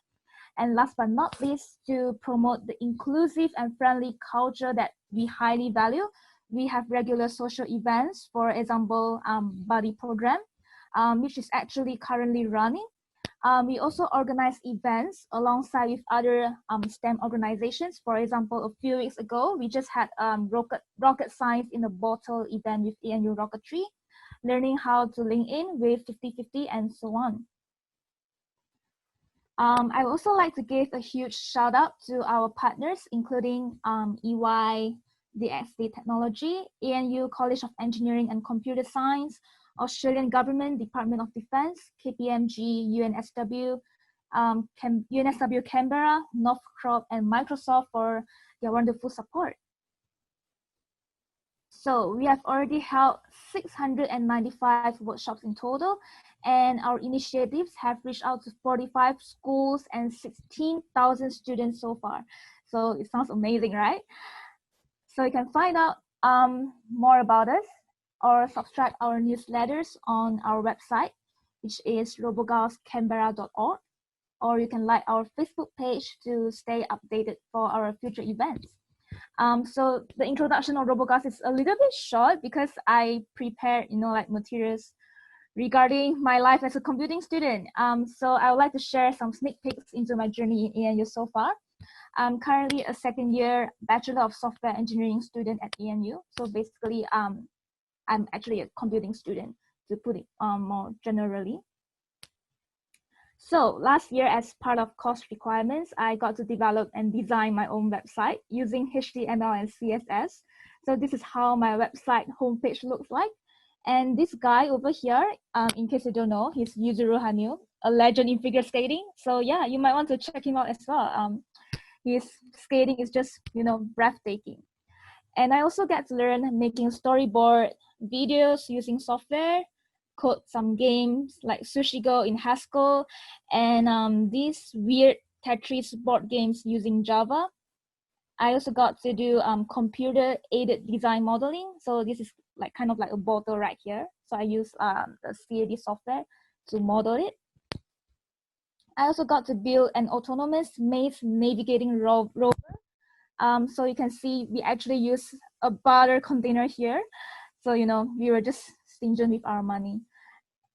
And last but not least, to promote the inclusive and friendly culture that we highly value, we have regular social events, for example, buddy program, which is actually currently running. We also organize events alongside with other STEM organizations. For example, a few weeks ago, we just had rocket science in a bottle event with ANU Rocketry, learning how to link in with 50/50 and so on. I would also like to give a huge shout out to our partners, including EY, DXD Technology, ANU College of Engineering and Computer Science, Australian Government, Department of Defense, KPMG, UNSW, UNSW Canberra, Northrop, and Microsoft for their wonderful support. So we have already held 695 workshops in total, and our initiatives have reached out to 45 schools and 16,000 students so far. So it sounds amazing, right? So you can find out more about us or subscribe our newsletters on our website, which is robogalscanberra.org, or you can like our Facebook page to stay updated for our future events. So the introduction of Robogals is a little bit short because I prepared, like materials regarding my life as a computing student. So I would like to share some sneak peeks into my journey in ANU so far. I'm currently a second year Bachelor of Software Engineering student at ANU. So basically, I'm actually a computing student. to put it more generally. So last year, as part of course requirements, I got to develop and design my own website using HTML and CSS. So this is how my website homepage looks like. And this guy over here, in case you don't know, he's Yuzuru Hanyu, a legend in figure skating. So yeah, you might want to check him out as well. His skating is just, you know, breathtaking. And I also get to learn making storyboard videos using software, code some games like Sushi Go in Haskell, and these weird Tetris board games using Java. I also got to do computer-aided design modeling. So this is like kind of like a bottle right here. So I use the CAD software to model it. I also got to build an autonomous maze navigating rover. So you can see we actually use a butter container here. So, you know, we were just stingy with our money.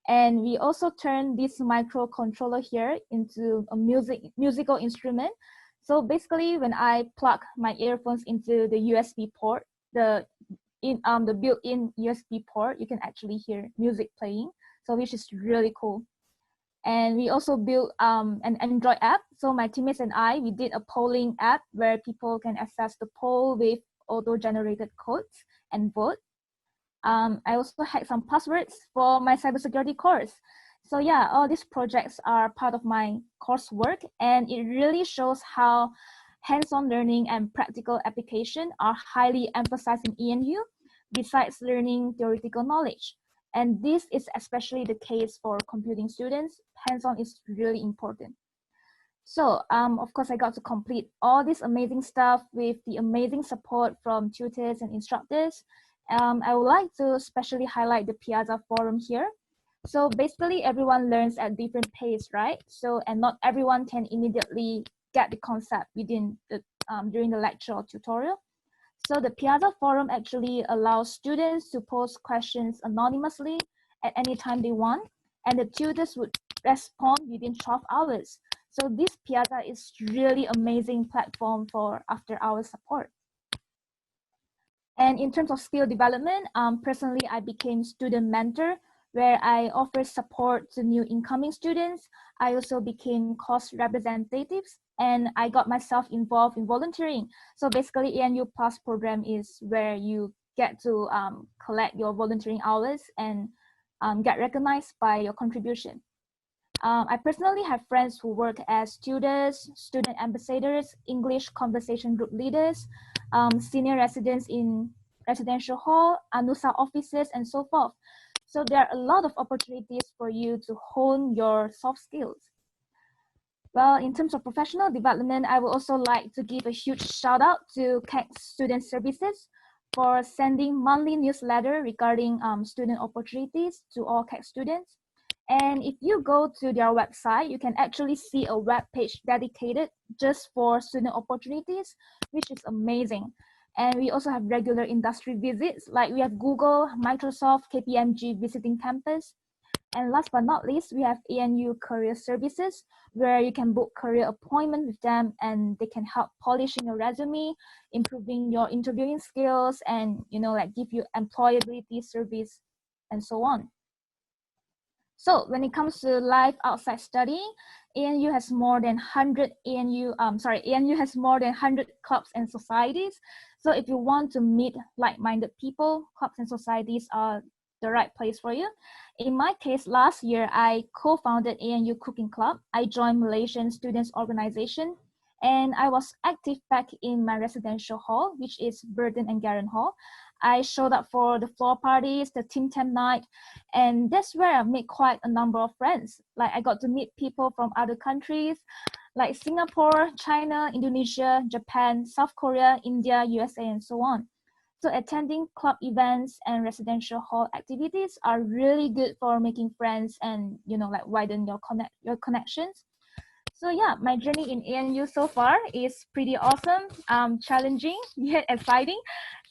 And we also turned this microcontroller here into a musical instrument. So basically, when I plug my earphones into the USB port, the built-in USB port, you can actually hear music playing. So which is really cool. And we also built an Android app. So my teammates and I, we did a polling app where people can access the poll with auto-generated codes and vote. I also had some passwords for my cybersecurity course. So yeah, all these projects are part of my coursework, and it really shows how hands-on learning and practical application are highly emphasized in ENU, besides learning theoretical knowledge. And this is especially the case for computing students. Hands-on is really important. So of course, I got to complete all this amazing stuff with the amazing support from tutors and instructors. I would like to especially highlight the Piazza Forum here. So basically everyone learns at different pace, right? So, and not everyone can immediately get the concept within the, during the lecture or tutorial. So the Piazza Forum actually allows students to post questions anonymously at any time they want, and the tutors would respond within 12 hours. So this Piazza is really amazing platform for after-hours support. And in terms of skill development, personally, I became student mentor, where I offer support to new incoming students. I also became course representatives, and I got myself involved in volunteering. So basically, ENU Plus program is where you get to collect your volunteering hours and get recognized by your contribution. I personally have friends who work as tutors, student ambassadors, English conversation group leaders, senior residents in residential hall, ANUSA offices, and so forth. So there are a lot of opportunities for you to hone your soft skills. Well, in terms of professional development, I would also like to give a huge shout out to CAC Student Services for sending monthly newsletter regarding student opportunities to all CAC students. And if you go to their website, you can actually see a web page dedicated just for student opportunities, which is amazing. And we also have regular industry visits, like we have Google, Microsoft, KPMG visiting campus. And last but not least, we have ANU Career Services, where you can book career appointment with them, and they can help polishing your resume, improving your interviewing skills, and like give you employability service and so on. So when it comes to life outside studying, ANU has more than 100 ANU has more than 100 clubs and societies. So if you want to meet like-minded people, clubs and societies are the right place for you. In my case, last year, I co-founded ANU Cooking Club. I joined Malaysian Students Organization, and I was active back in my residential hall, which is Burton and Garren Hall. I showed up for the floor parties, the Tim Tam night, and that's where I made quite a number of friends. Like I got to meet people from other countries, like Singapore, China, Indonesia, Japan, South Korea, India, USA, and so on. So attending club events and residential hall activities are really good for making friends and like widen your connections. So yeah, my journey in ANU so far is pretty awesome, challenging yet exciting.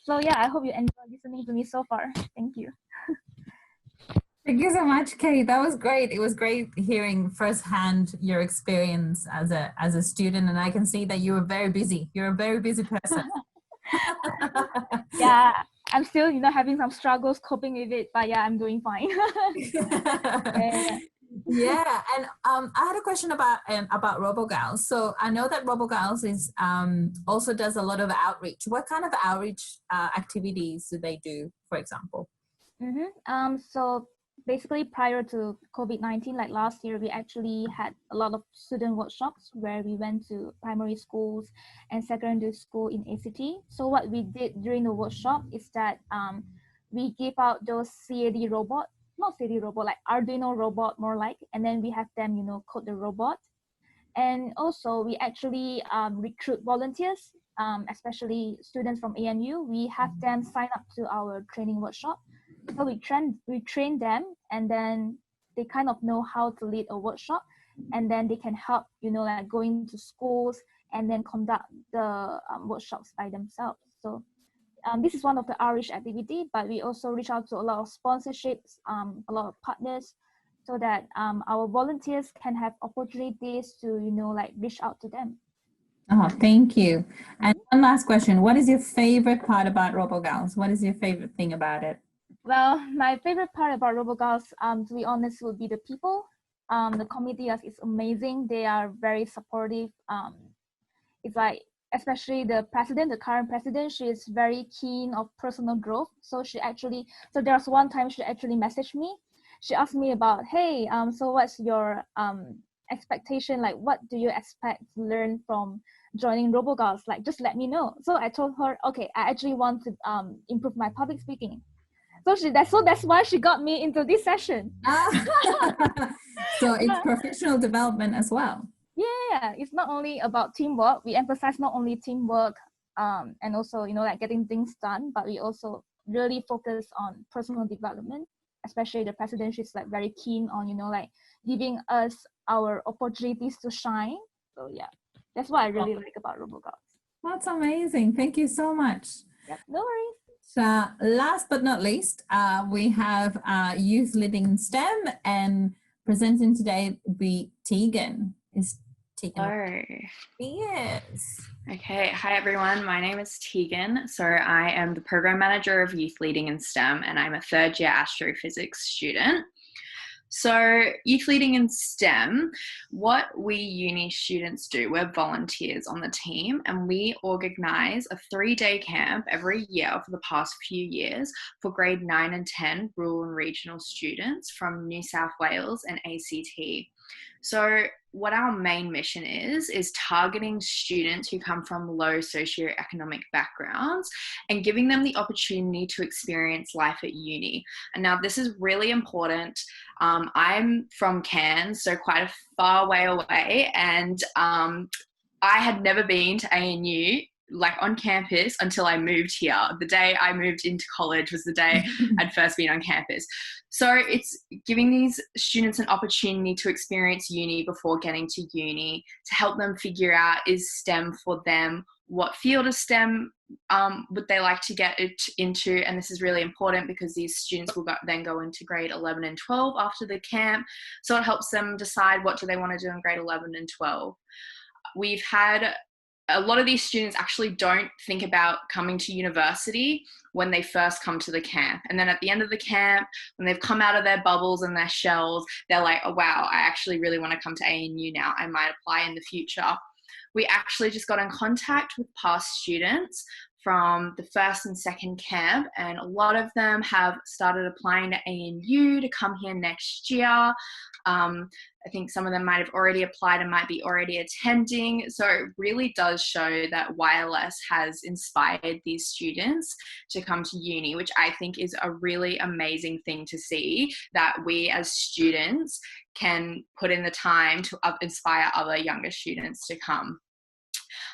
So yeah, I hope you enjoy listening to me so far. Thank you. Thank you so much, Kate. That was great. It was great hearing firsthand your experience as a student, and I can see that you were very busy. You're a very busy person. Yeah, I'm still, having some struggles coping with it, but yeah, I'm doing fine. Yeah. Yeah, and I had a question about Robogals. So I know that Robogals is also does a lot of outreach. What kind of outreach activities do they do, for example? So basically, prior to COVID-19, like last year, we actually had a lot of student workshops where we went to primary schools and secondary school in ACT. So what we did during the workshop is that we gave out those CAD robot, not CAD robot, like Arduino robot more like, and then we have them, code the robot. And also we actually recruit volunteers, especially students from ANU. We have them sign up to our training workshop. So we train them, and then they kind of know how to lead a workshop, and then they can help, like going to schools and then conduct the workshops by themselves. So this is one of the outreach activity, but we also reach out to a lot of sponsorships, a lot of partners, so that our volunteers can have opportunities to, like reach out to them. Oh, thank you. And one last question. What is your favorite part about Robogals? What is your favorite thing about it? Well, my favorite part about Robogals, to be honest, would be the people. The community is amazing. They are very supportive. It's like, especially the current president, she is very keen of personal growth. So there was one time she actually messaged me. She asked me about, hey, so what's your expectation? Like, what do you expect to learn from joining Robogals? Like, just let me know. So I told her, okay, I actually want to improve my public speaking. So that's why she got me into this session. So it's professional development as well. Yeah, it's not only about teamwork. We emphasize not only teamwork and also, like getting things done, but we also really focus on personal development. Especially the president, she's like very keen on, like giving us our opportunities to shine. So yeah, that's what I really like about Robogals. That's amazing. Thank you so much. Yep, no worries. So last but not least, we have Youth Leading in STEM, and presenting today will be Tegan. Is Tegan? Hello. Yes. Okay, hi everyone. My name is Tegan. So I am the Program Manager of Youth Leading in STEM, and I'm a third year astrophysics student. So Youth Leading in STEM, what we uni students do, we're volunteers on the team, and we organise a 3-day camp every year for the past few years for grade 9 and 10 rural and regional students from New South Wales and ACT. So what our main mission is targeting students who come from low socioeconomic backgrounds and giving them the opportunity to experience life at uni. And now this is really important. I'm from Cairns, so quite a far way away, and I had never been to ANU like on campus until I moved here. The day I moved into college was the day I'd first been on campus. So it's giving these students an opportunity to experience uni before getting to uni, to help them figure out, is STEM for them? What field of STEM would they like to get it into? And this is really important because these students will then go into grade 11 and 12 after the camp. So it helps them decide what do they want to do in grade 11 and 12. We've had a lot of these students actually don't think about coming to university when they first come to the camp. And then at the end of the camp, when they've come out of their bubbles and their shells, they're like, oh, wow, I actually really want to come to ANU now. I might apply in the future. We actually just got in contact with past students from the first and second camp, and a lot of them have started applying to ANU to come here next year. I think some of them might have already applied and might be already attending. So it really does show that YLS has inspired these students to come to uni, which I think is a really amazing thing to see, that we as students can put in the time to inspire other younger students to come.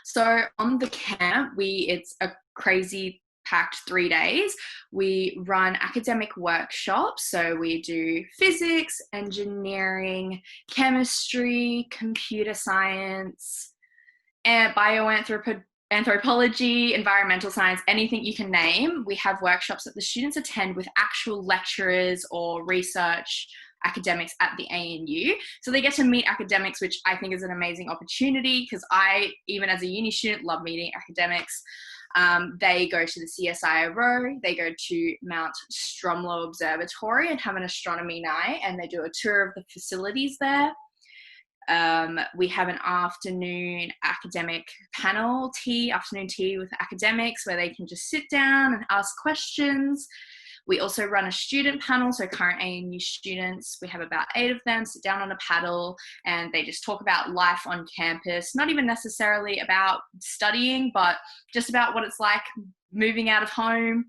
So on the camp, it's a crazy packed 3 days. We run academic workshops. So we do physics, engineering, chemistry, computer science, and bioanthropology, environmental science, anything you can name. We have workshops that the students attend with actual lecturers or research academics at the ANU. So they get to meet academics, which I think is an amazing opportunity, because I, even as a uni student, love meeting academics. They go to the CSIRO, they go to Mount Stromlo Observatory and have an astronomy night, and they do a tour of the facilities there. We have an afternoon academic panel afternoon tea with academics where they can just sit down and ask questions. We also run a student panel, so current ANU students, we have about 8 of them, sit down on a paddle and they just talk about life on campus, not even necessarily about studying, but just about what it's like moving out of home,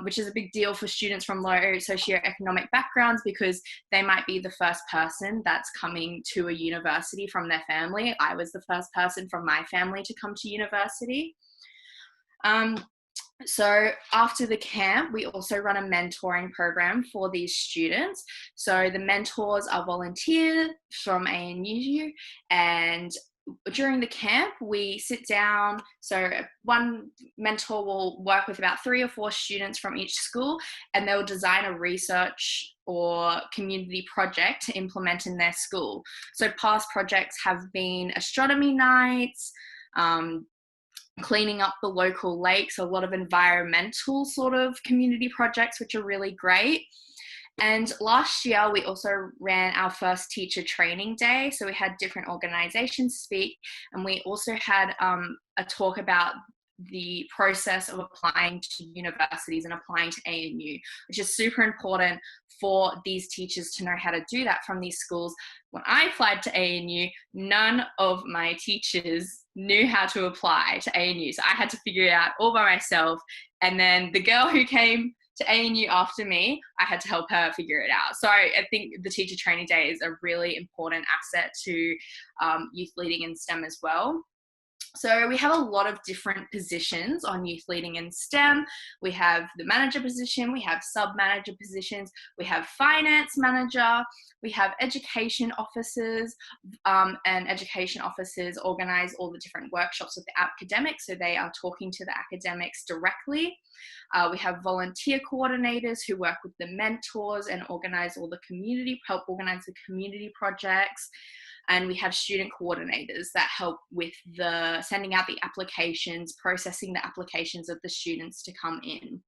which is a big deal for students from low socioeconomic backgrounds because they might be the first person that's coming to a university from their family. I was the first person from my family to come to university. So after the camp, we also run a mentoring program for these students. So the mentors are volunteers from ANU, and during the camp, we sit down. So one mentor will work with about 3 or 4 students from each school, and they'll design a research or community project to implement in their school. So past projects have been astronomy nights, cleaning up the local lakes, a lot of environmental sort of community projects, which are really great. And last year, we also ran our first teacher training day. So we had different organizations speak, and we also had a talk about the process of applying to universities and applying to ANU, which is super important for these teachers to know how to do that from these schools. When I applied to ANU, none of my teachers knew how to apply to ANU. So I had to figure it out all by myself. And then the girl who came to ANU after me, I had to help her figure it out. So I think the teacher training day is a really important asset to youth leading in STEM as well. So we have a lot of different positions on youth leading in STEM. We have the manager position, we have sub-manager positions, we have finance manager, we have education officers, and education officers organize all the different workshops with the academics, so they are talking to the academics directly. We have volunteer coordinators who work with the mentors and help organize the community projects. And we have student coordinators that help with the sending out the applications, processing the applications of the students to come in.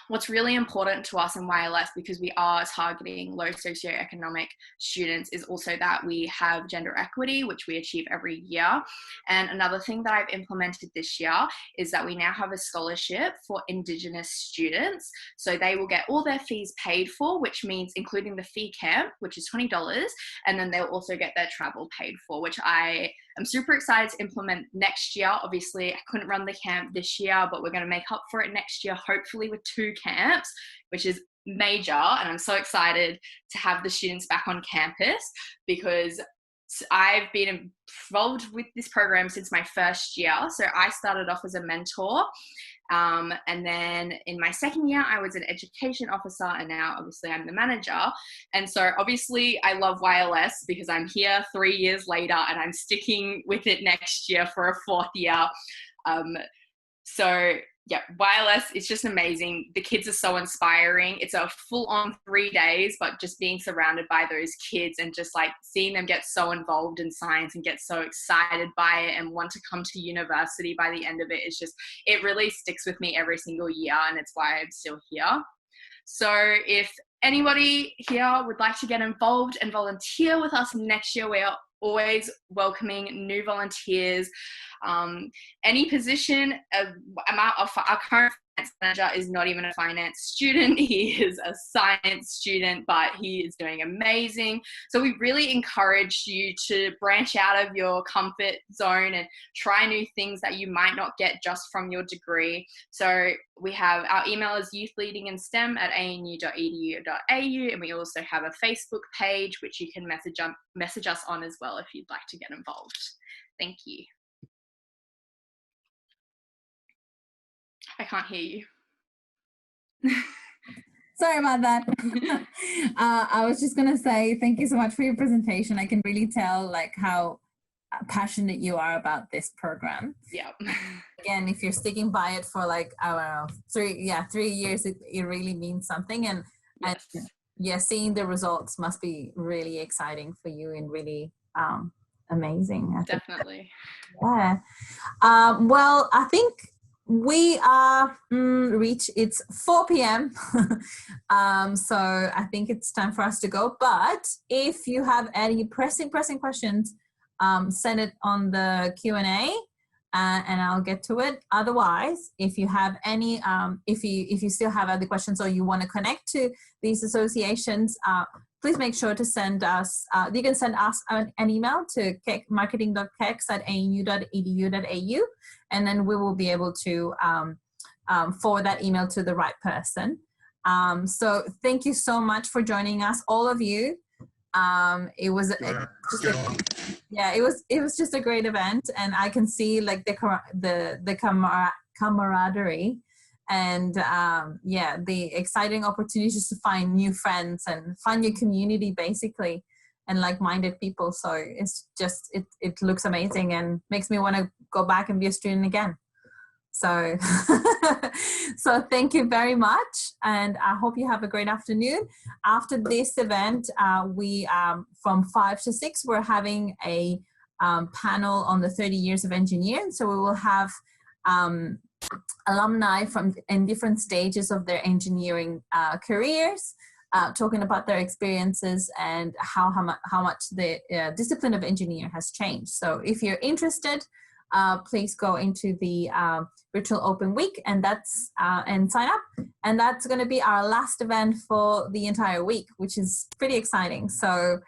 What's really important to us in YLS, because we are targeting low socioeconomic students, is also that we have gender equity, which we achieve every year. And another thing that I've implemented this year is that we now have a scholarship for Indigenous students. So they will get all their fees paid for, which means including the fee camp, which is $20, and then they'll also get their travel paid for, which I'm super excited to implement next year. Obviously, I couldn't run the camp this year, but we're going to make up for it next year, hopefully with 2 camps, which is major. And I'm so excited to have the students back on campus because I've been involved with this program since my first year. So I started off as a mentor. And then in my second year, I was an education officer, and now obviously I'm the manager. And so obviously I love YLS because I'm here 3 years later and I'm sticking with it next year for a 4th year. So yeah, YLS is just amazing. The kids are so inspiring. It's a full-on 3 days, but just being surrounded by those kids and just like seeing them get so involved in science and get so excited by it and want to come to university by the end of it is just, it really sticks with me every single year, and it's why I'm still here. So if anybody here would like to get involved and volunteer with us next year, we are always welcoming new volunteers. Any position, our current finance manager is not even a finance student. He is a science student, but he is doing amazing. So we really encourage you to branch out of your comfort zone and try new things that you might not get just from your degree. So we have, our email is youthleadinginstem@anu.edu.au, and we also have a Facebook page which you can message us on as well if you'd like to get involved. Thank you. I can't hear you. Sorry about that. I was just going to say thank you so much for your presentation. I can really tell like how passionate you are about this program. Yeah. Again, if you're sticking by it for like, I don't know, 3 years, it really means something. And, yes. and yeah, seeing the results must be really exciting for you and really amazing. Definitely. Yeah. Well, I think we are it's 4 p.m. So I think it's time for us to go. But if you have any pressing questions, send it on the Q&A. And I'll get to it. Otherwise, if you have any, if you still have other questions or you want to connect to these associations, please make sure to send us. You can send us an email to marketing.cecs.anu.edu.au, and then we will be able to forward that email to the right person. So thank you so much for joining us, all of you. It was it was just a great event, and I can see like the camaraderie and the exciting opportunities to find new friends and find your community basically, and like-minded people. So it's just it looks amazing and makes me want to go back and be a student again. So so thank you very much, and I hope you have a great afternoon. After this event, we from 5 to 6 we're having a panel on the 30 years of engineering. So we will have alumni in different stages of their engineering careers, talking about their experiences and how much the discipline of engineering has changed. So if you're interested, please go into the virtual open week and sign up. And that's going to be our last event for the entire week, which is pretty exciting. So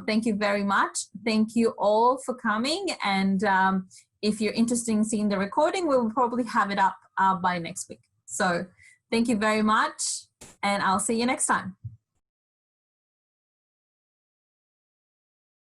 thank you very much. Thank you all for coming. And if you're interested in seeing the recording, we will probably have it up by next week. So thank you very much, and I'll see you next time.